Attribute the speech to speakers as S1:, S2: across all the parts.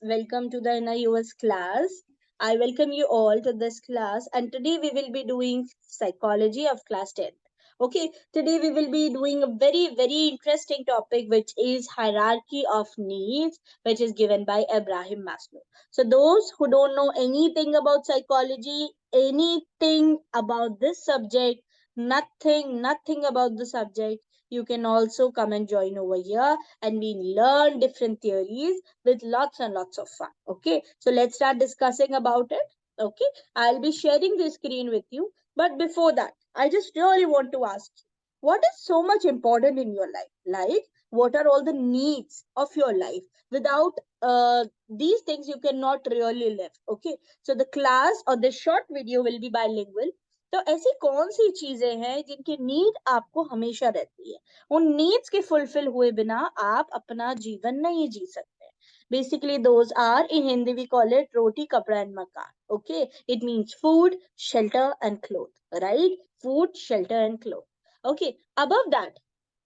S1: welcome to the NIUS class. I welcome you all to this class, and today we will be doing psychology of class 10th. Okay, today we will be doing a very interesting topic, which is hierarchy of needs, which is given by Abraham Maslow. So those who don't know anything about psychology, anything about this subject, nothing about the subject, you can also come and join over here and we learn different theories with lots and lots of fun. Okay, so let's start discussing about it. Okay, I'll be sharing the screen with you. But before that, I just really want to ask you, what is so much important in your life? Like, what are all the needs of your life? Without these things, you cannot really live. Okay, so the class or the short video will be bilingual. तो ऐसी कौन सी चीजें हैं जिनकी need आपको हमेशा रहती है? उन नीड्स के फुलफिल हुए बिना आप अपना जीवन नहीं जी सकते. Basically, those are in Hindi we call it roti, kapra, and makan. Okay, it means food, shelter, and clothes. Right? Food, shelter, and clothes. Okay, above that,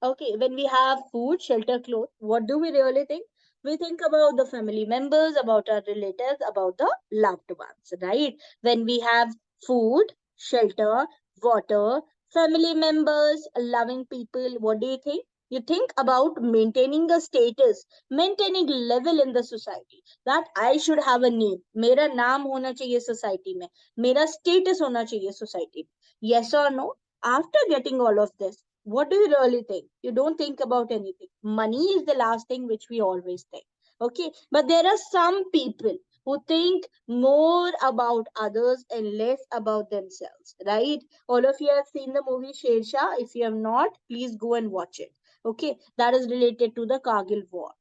S1: okay, when we have food, shelter, clothes, what do we really think? We think about the family members, about our relatives, about the loved ones, right? When we have food, shelter, water, family members, loving people, what do you think? You think about maintaining a status, maintaining level in the society. That I should have a name. मेरा नाम होना चाहिए society में. मेरा status होना चाहिए society में. Yes or no? After getting all of this, what do you really think? You don't think about anything. Money is the last thing which we always think. Okay, but there are some people who think more about others and less about themselves, right? All of you have seen the movie Sher Shah. If you have not, please go and watch it. Okay, that is related to the Kargil war.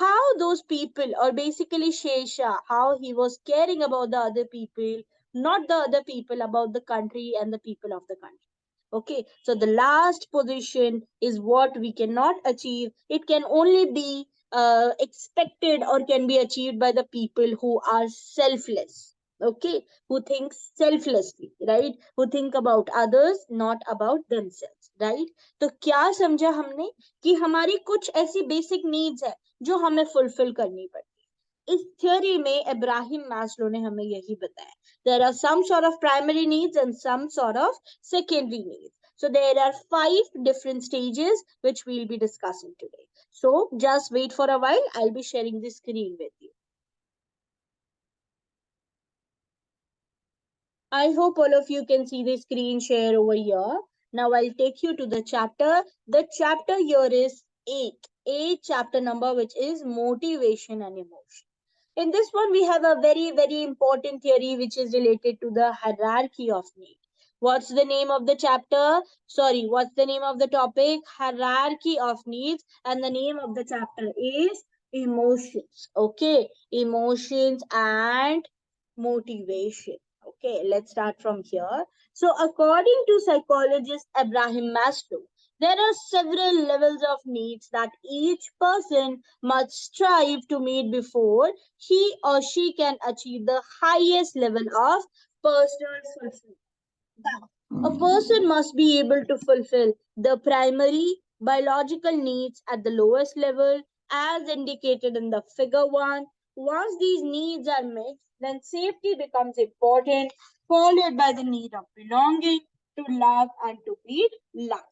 S1: How those people, or basically Sher Shah, how he was caring about the other people, not the other people, about the country and the people of the country. Okay, so the last position is what we cannot achieve. It can only be expected or can be achieved by the people who are selfless. Okay, who think selflessly, right? Who think about others, not about themselves, right? तो क्या समझा हमने कि हमारी कुछ ऐसी basic needs है जो हमें फुलफिल करनी पड़ती है. इस थ्योरी में इब्राहिम मैस्लो ने हमें यही बताया. There are some sort of primary needs and some sort of secondary needs. So there are 5 different stages which we'll be discussing today. So just wait for a while. I'll be sharing the screen with you. I hope all of you can see the screen share over here. Now I'll take you to the chapter. The chapter here is 8 chapter number, which is motivation and emotion. In this one, we have a very important theory which is related to the hierarchy of need. What's the name of the chapter? Sorry, what's the name of the topic? Hierarchy of needs. And the name of the chapter is emotions. Okay, emotions and motivation. Okay, let's start from here. So according to psychologist Abraham Maslow, there are several levels of needs that each person must strive to meet before he or she can achieve the highest level of personal fulfillment. Now, a person must be able to fulfill the primary biological needs at the lowest level as indicated in the figure 1. Once these needs are met, then safety becomes important, followed by the need of belonging, to love and to be loved.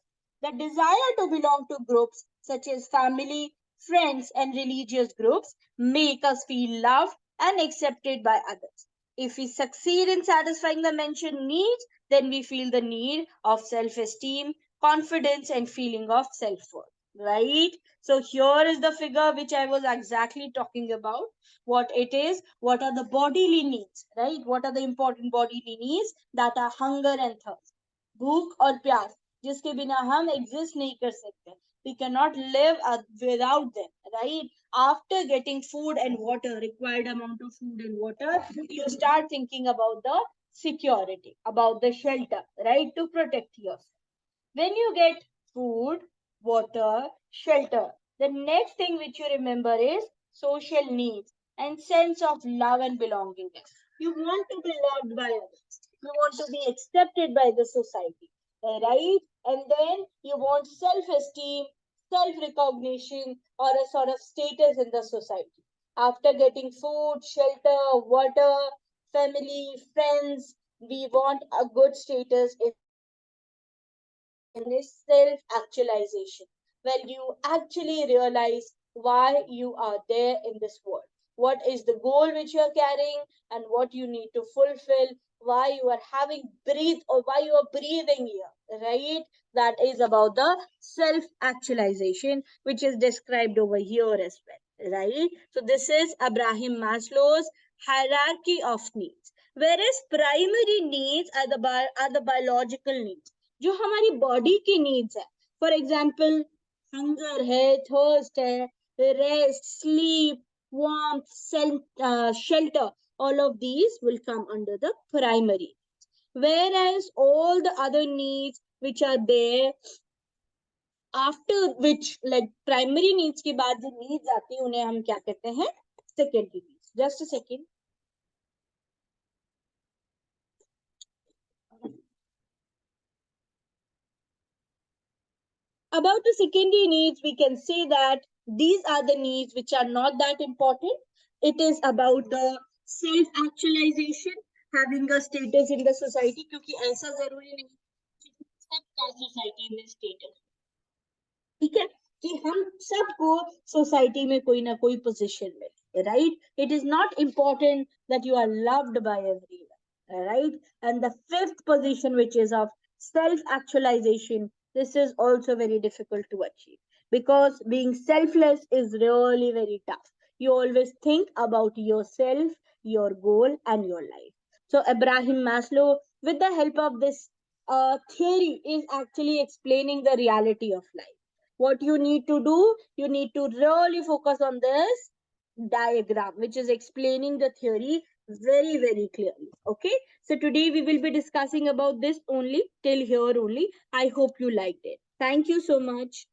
S1: The desire to belong to groups such as family, friends, and religious groups make us feel loved and accepted by others. If we succeed in satisfying the mentioned needs, then we feel the need of self-esteem, confidence, and feeling of self-worth. Right? So here is the figure which I was exactly talking about. What it is, what are the bodily needs, right? What are the important bodily needs? That are hunger and thirst. भूख और प्यास जिसके बिना हम exist नहीं कर सकते. We cannot live without them, right? After getting food and water, required amount of food and water, you start thinking about the security, about the shelter, right? To protect yourself. When you get food, water, shelter, the next thing which you remember is social needs and sense of love and belonging. You want to be loved by others. You want to be accepted by the society, right? And then you want self-esteem, self-recognition, or a sort of status in the society. After getting food, shelter, water, family, friends, we want a good status in is self actualization, where you actually realize why you are there in this world. What is the goal which you are carrying and what you need to fulfill, why you are having breathe or why you are breathing here, right? That is about the self actualization, which is described over here as well, right? So, this is Abraham Maslow's hierarchy of needs. Whereas primary needs are the biological needs जो हमारी body की needs है for example hunger है thirst है rest sleep warmth shelter all of these will come under the primary whereas all the other needs which are there after which like primary needs के बाद जो needs आती है उन्हें हम क्या कहते हैं secondary needs just a second about the secondary needs, we can say that these are the needs which are not that important. It is about the self actualization, having a status in the society, क्योंकि ऐसा जरूरी नहीं कि सबका society में status ठीक है कि हम सबको सोसाइटी में कोई ना कोई पोजीशन मिले right it is not important that you are loved by everyone right and the fifth position which is of self actualization this is also very difficult to achieve because being selfless is really very tough you always think about yourself your goal and your life so Abraham Maslow with the help of this theory is actually explaining the reality of life what you need to do you need to really focus on this diagram which is explaining the theory very clearly okay so today we will be discussing about this only till here only I hope you liked it thank you so much